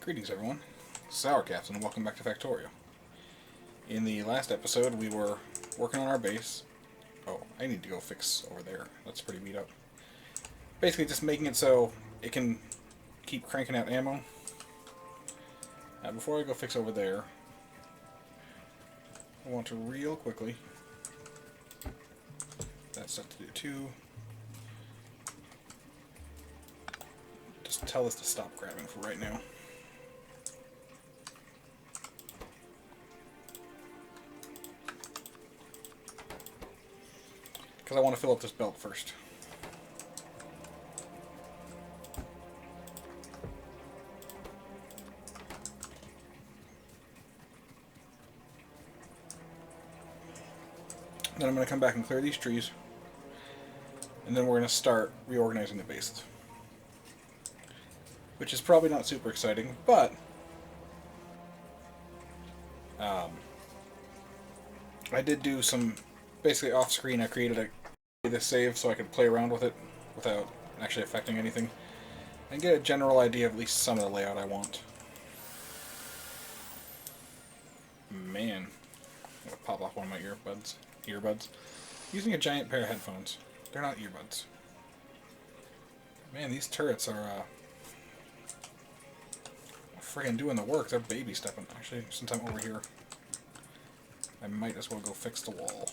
Greetings everyone, Sour Captain, and welcome back to Factorio. In the last episode we were working on our base. Oh, I need to go fix over there. That's pretty beat up. Basically just making it so it can keep cranking out ammo. Now before I go fix over there, I want to real quickly, that's stuff to do too, just tell this to stop grabbing for right now. Because I want to fill up this belt first. Then I'm going to come back and clear these trees. And then we're going to start reorganizing the base. Which is probably not super exciting, but I did do some, basically off screen I created this save so I could play around with it without actually affecting anything. And get a general idea of at least some of the layout I want. Man, I'm going to pop off one of my earbuds. Using a giant pair of headphones. They're not earbuds. Man, these turrets are friggin' doing the work. They're baby stepping. Actually, since I'm over here, I might as well go fix the wall.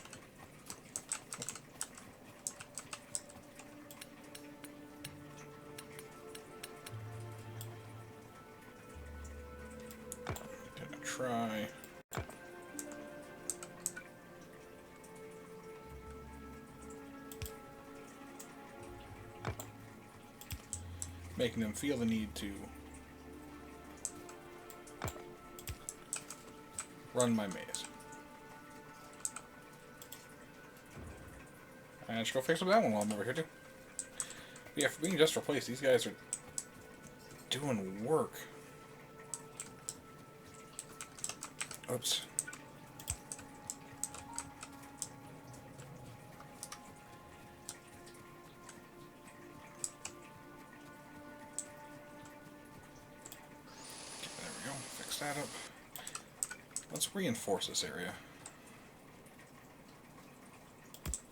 Gonna try. Making them feel the need to run my maze. And I should go fix up that one while I'm over here too. But yeah, if we can just replace, these guys are doing work. Oops. There we go. Fix that up. Let's reinforce this area.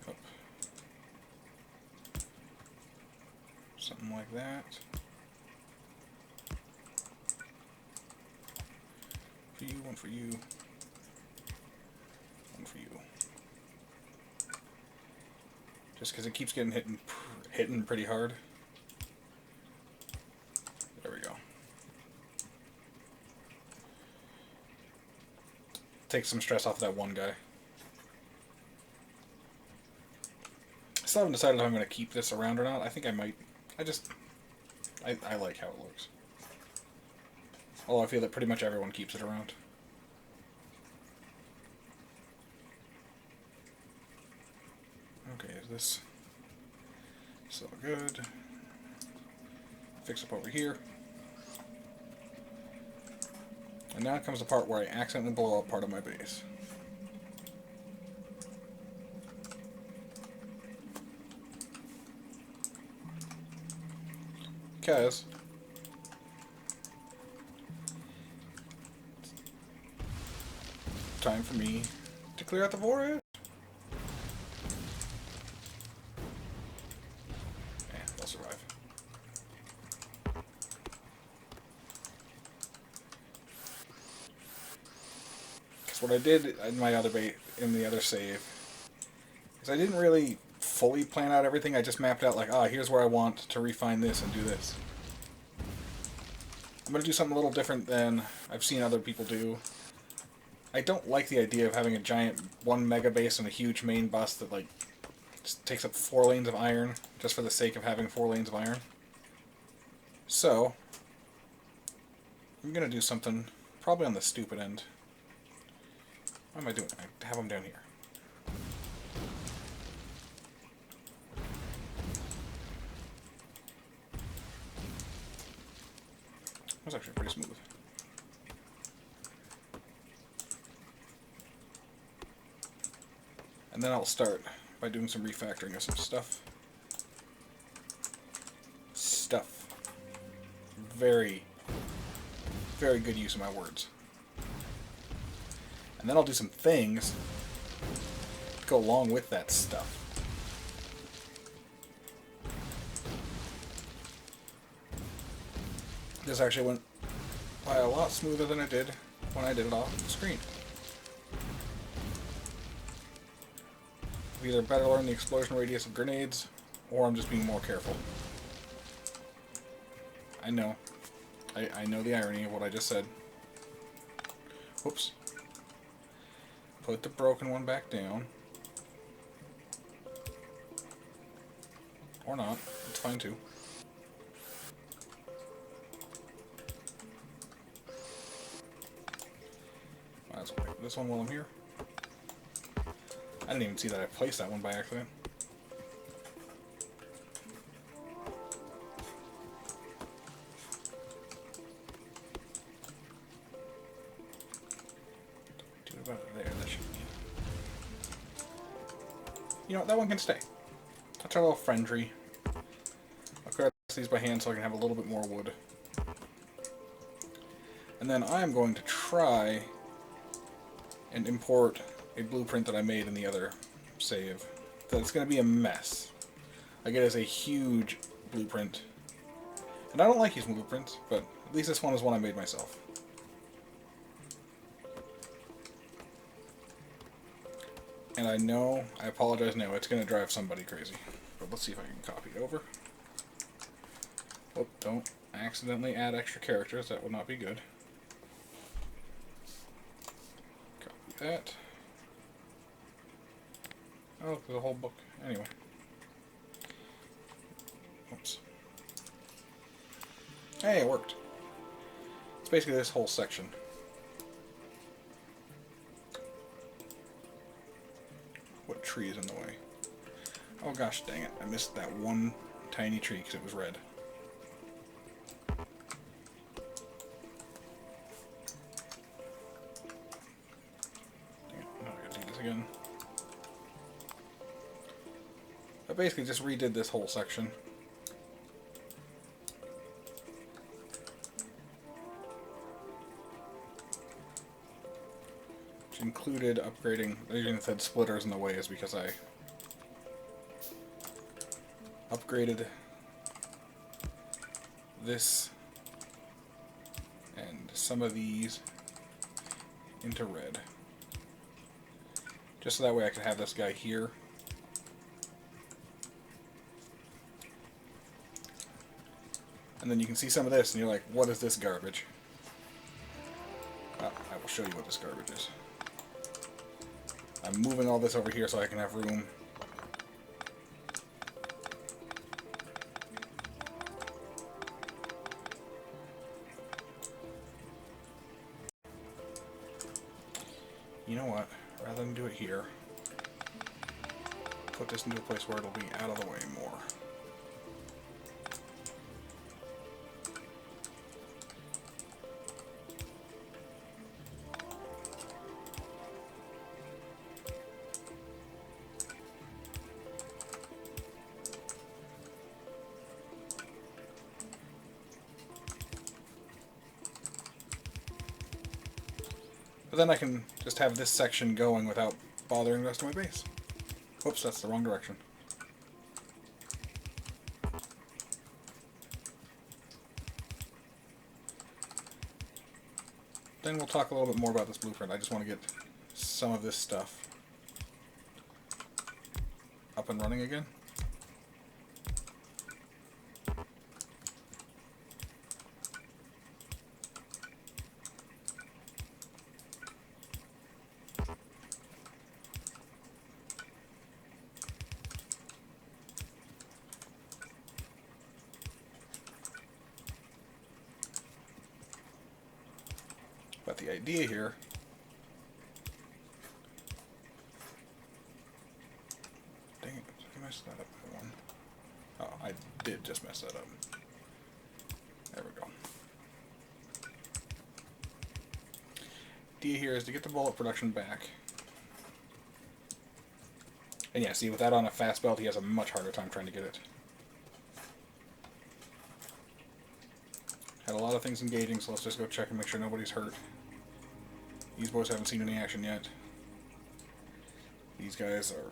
Up. Something like that. For you, one for you. One for you. Just because it keeps getting hitting pretty hard. There we go. Take some stress off of that one guy. I still haven't decided if I'm going to keep this around or not. I think I might. I like how it looks. Although I feel that pretty much everyone keeps it around. Okay, is this still good? Fix up over here. And now comes the part where I accidentally blow up part of my base. Because time for me to clear out the forest. Yeah, they'll survive. Because what I did in my other in the other save is I didn't really fully plan out everything. I just mapped out like, here's where I want to refine this and do this. I'm going to do something a little different than I've seen other people do. I don't like the idea of having a giant 1 mega base and a huge main bus that like just takes up 4 lanes of iron just for the sake of having 4 lanes of iron. So I'm going to do something probably on the stupid end. What am I doing? I have them down here. That was actually pretty smooth. And then I'll start by doing some refactoring of some stuff. Very very good use of my words. And then I'll do some things to go along with that stuff. This actually went by a lot smoother than it did when I did it off the screen. I've either better learned the explosion radius of grenades, or I'm just being more careful. I know. I know the irony of what I just said. Whoops. Put the broken one back down. Or not. It's fine too. Might as well make this one while I'm here. I didn't even see that I placed that one by accident. Do about it there. That should be. You know what? That one can stay. That's our little friend tree. I'll cut these by hand so I can have a little bit more wood. And then I'm going to try and import a blueprint that I made in the other save. That's going to be a mess. Like, it is a huge blueprint. And I don't like using blueprints, but at least this one is one I made myself. And I know, I apologize now, it's going to drive somebody crazy. But let's see if I can copy it over. Oh, don't accidentally add extra characters, that would not be good. Copy that. Oh, there's a whole book. Anyway. Oops. Hey, it worked. It's basically this whole section. What tree is in the way? Oh gosh, dang it. I missed that one tiny tree because it was red. Dang it. Now I gotta do this again. I basically just redid this whole section. Which included upgrading, the reason it said splitters in the way is because I upgraded this and some of these into red. Just so that way I could have this guy here. And then you can see some of this and you're like, what is this garbage? I will show you what this garbage is. I'm moving all this over here so I can have room. You know what? Rather than do it here, put this into a place where it'll be out of the way more. But then I can just have this section going without bothering the rest of my base. Whoops, that's the wrong direction. Then we'll talk a little bit more about this blueprint. I just want to get some of this stuff up and running again. But the idea here dang it, I messed that up by one. Oh, I did just mess that up. There we go. Idea here is to get the bullet production back. And yeah, see, with that on a fast belt, he has a much harder time trying to get it. Had a lot of things engaging, so let's just go check and make sure nobody's hurt. These boys haven't seen any action yet. These guys are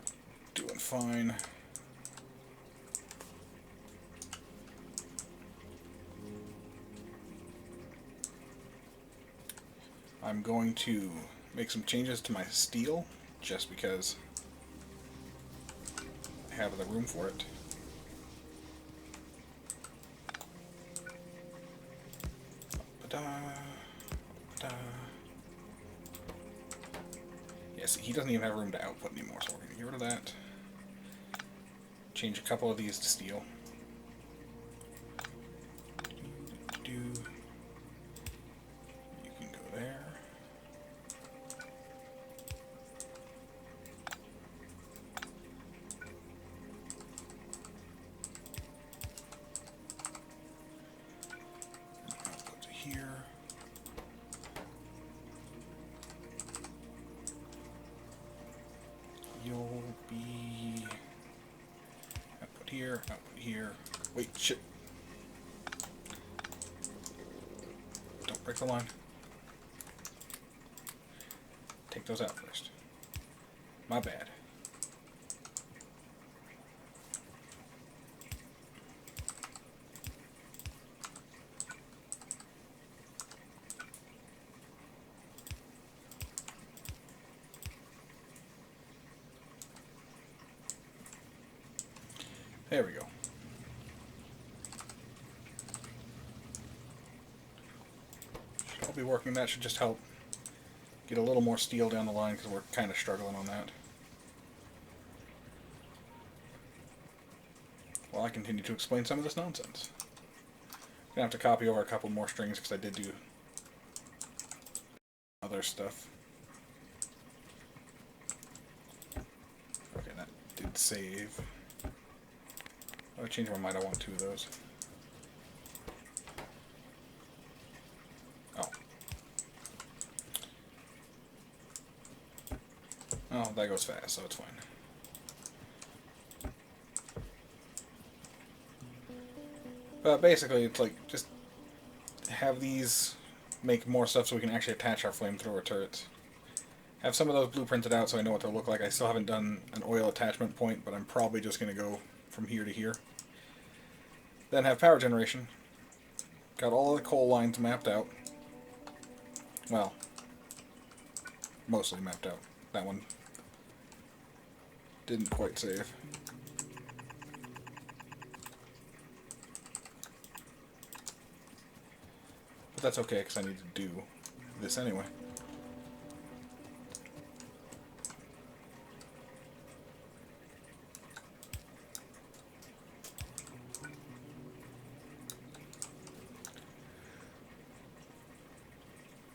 doing fine. I'm going to make some changes to my steel, just because I have the room for it. Yes, he doesn't even have room to output anymore, so we're going to get rid of that. Change a couple of these to steel. You can go there. Output to here. You'll be output here, output here. Wait, shit. Don't break the line. Take those out first. My bad. There we go. Should all be working. That should just help get a little more steel down the line, because we're kind of struggling on that. While I continue to explain some of this nonsense. I'm going to have to copy over a couple more strings, because I did do other stuff. Okay, that did save. I changed my mind, I want 2 of those. Oh. Oh, that goes fast, so it's fine. But basically, it's like, just have these make more stuff so we can actually attach our flamethrower turrets. Have some of those blueprinted out so I know what they'll look like. I still haven't done an oil attachment point, but I'm probably just going to go from here to here. Then have power generation. Got all the coal lines mapped out. Well, mostly mapped out. That one didn't quite save. But that's okay, because I need to do this anyway.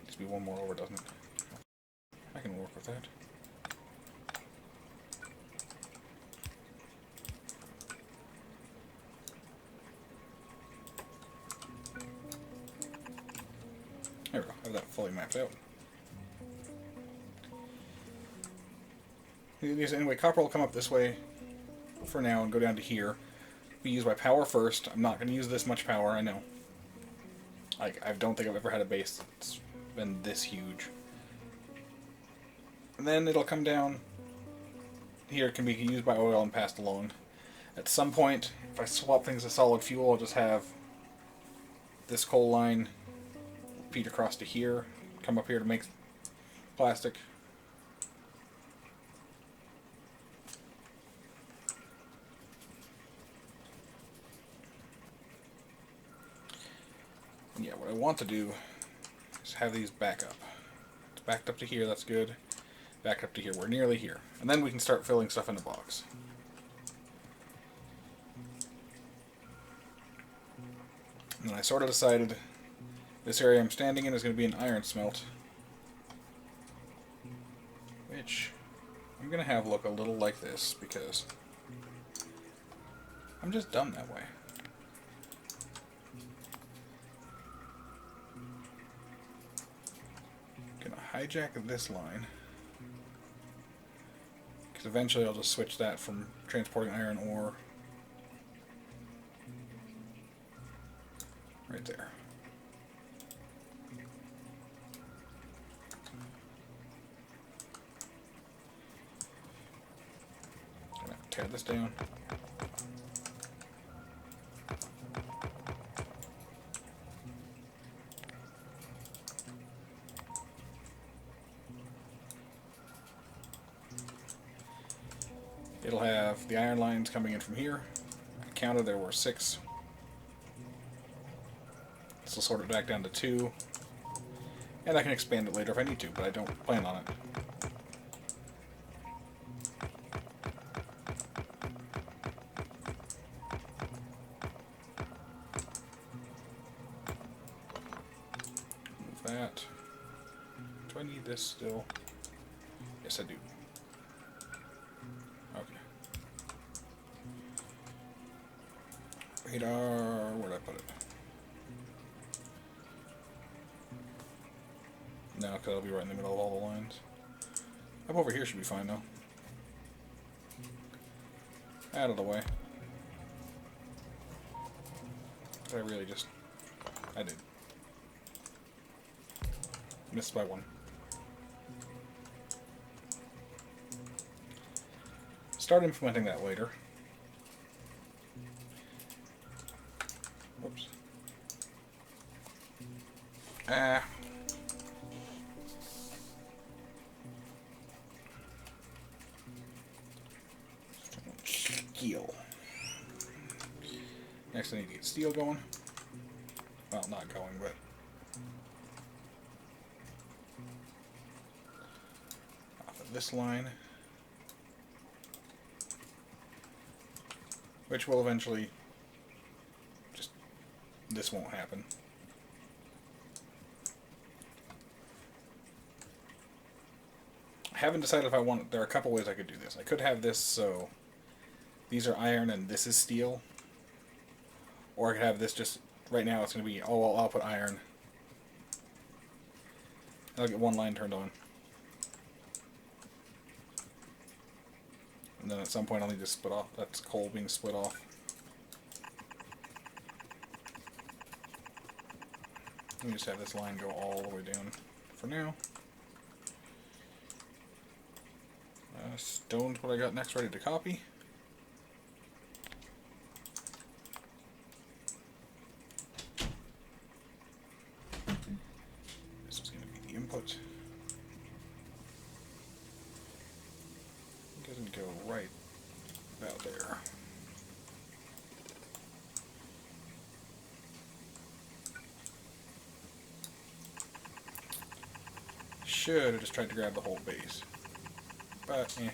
Needs to be one more over, doesn't it? I can work with that. There we go, have that fully mapped out. Anyway, copper will come up this way for now and go down to here. We use my power first. I'm not going to use this much power, I know. I don't think I've ever had a base that's been this huge. And then it'll come down. Here it can be used by oil and passed along. At some point, if I swap things to solid fuel, I'll just have this coal line feed across to here, come up here to make plastic. And yeah, what I want to do is have these back up. It's backed up to here, that's good. Back up to here, we're nearly here. And then we can start filling stuff in the box. And I sort of decided this area I'm standing in is going to be an iron smelt, which I'm going to have look a little like this because I'm just dumb that way. I'm going to hijack this line, because eventually I'll just switch that from transporting iron ore right there. tear this down. It'll have the iron lines coming in from here. I counted there were 6. This will sort it back down to 2. And I can expand it later if I need to, but I don't plan on it. Move that. Do I need this still? Yes, I do. Okay. Radar, where'd I put it? No, because it'll be right in the middle of all the lines. Up over here should be fine, though. Out of the way. Did I really just... I did. Missed by 1. Start implementing that later. Whoops. Steel. Next I need to get steel going. Well, not going, but... off of this line. Which will eventually... just... this won't happen. I haven't decided if I want... there are a couple ways I could do this. I could have this so... these are iron and this is steel. Or I could have this just... right now it's going to be all output iron. And I'll get one line turned on. And then at some point I'll need to split off. That's coal being split off. Let me just have this line go all the way down for now. Stone's what I got next ready to copy. This is going to be the input. It doesn't go right about there. Should have just tried to grab the whole base. But, eh.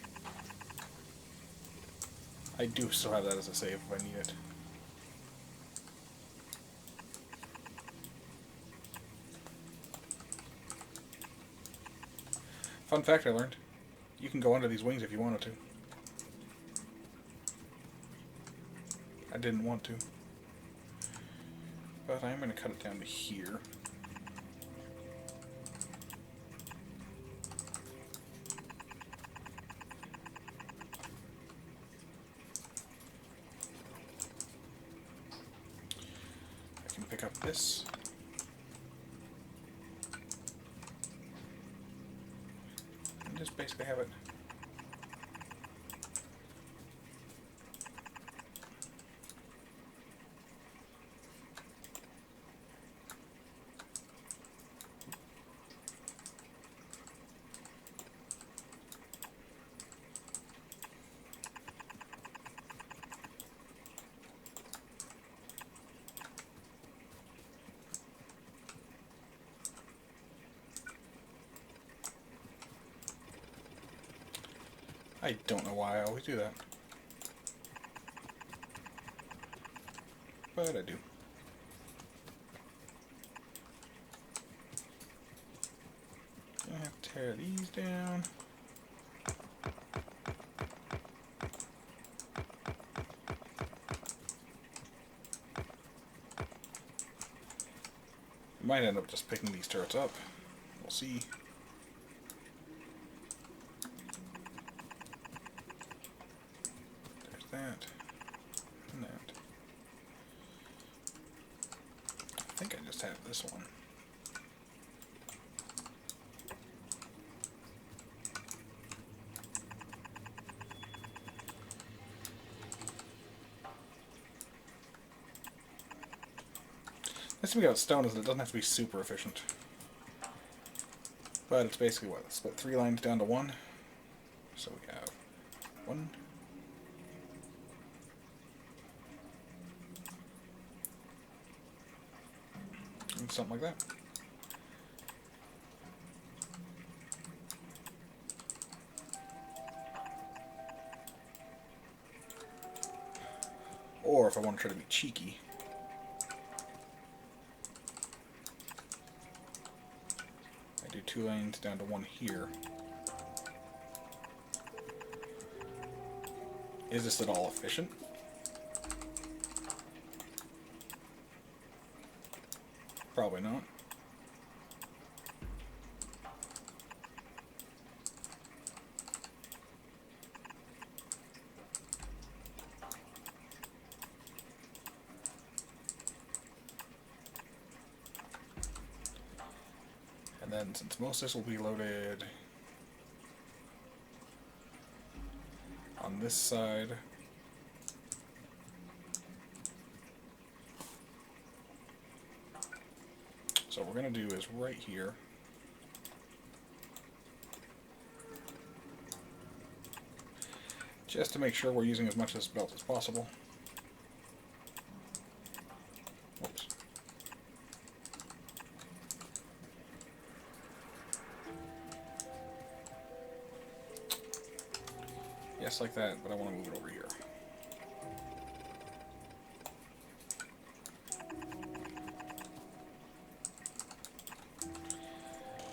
I do still have that as a save if I need it. Fun fact I learned. You can go under these wings if you wanted to. I didn't want to. But I'm going to cut it down to here. Pick up this. And just basically have it. I don't know why I always do that. But I do. I have to tear these down. Might end up just picking these turrets up. We'll see. That and that. I think I just have this one. Nice thing about stone is that it doesn't have to be super efficient. But it's basically what? Split 3 lines down to 1. So we have 1. And something like that. Or if I want to try to be cheeky, I do 2 lanes down to 1 here. Is this at all efficient? Probably not. And then, since most of this will be loaded on this side, so what we're going to do is right here, just to make sure we're using as much of this belt as possible. Whoops. Yes, like that, but I want to move it over here.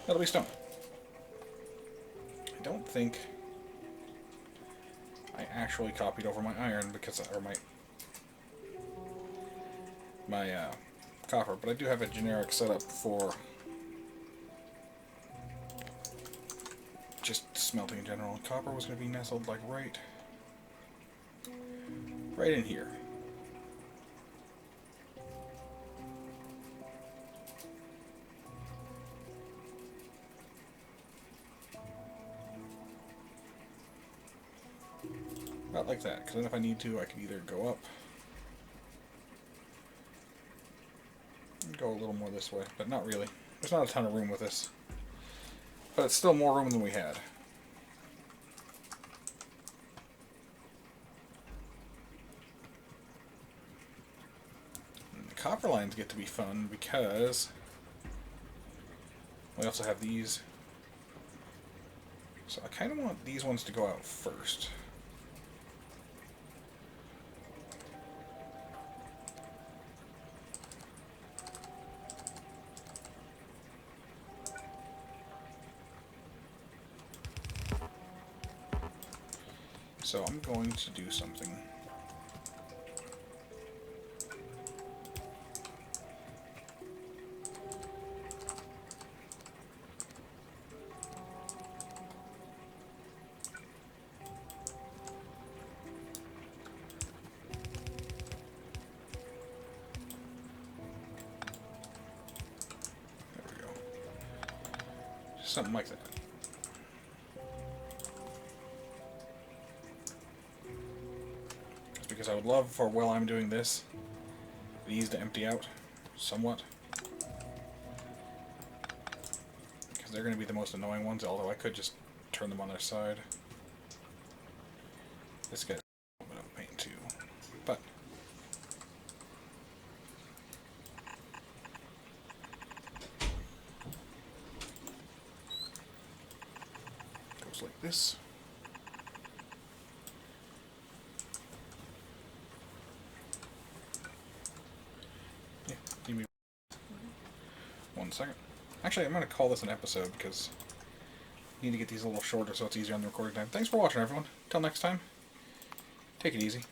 That'll be stone. I don't think I actually copied over my iron because, or my copper, but I do have a generic setup for just smelting in general. Copper was going to be nestled like right in here. About like that, because then if I need to, I can either go up and go a little more this way, but not really. There's not a ton of room with this. But it's still more room than we had. And the copper lines get to be fun because we also have these. So I kind of want these ones to go out first. So I'm going to do something. There we go. Something like that. Because I would love for while I'm doing this, these to empty out somewhat. Because they're going to be the most annoying ones, although I could just turn them on their side. This guy's a little bit of a pain too. But goes like this. Give me 1 second. Actually, I'm going to call this an episode because I need to get these a little shorter so it's easier on the recording time. Thanks for watching, everyone. Until next time, take it easy.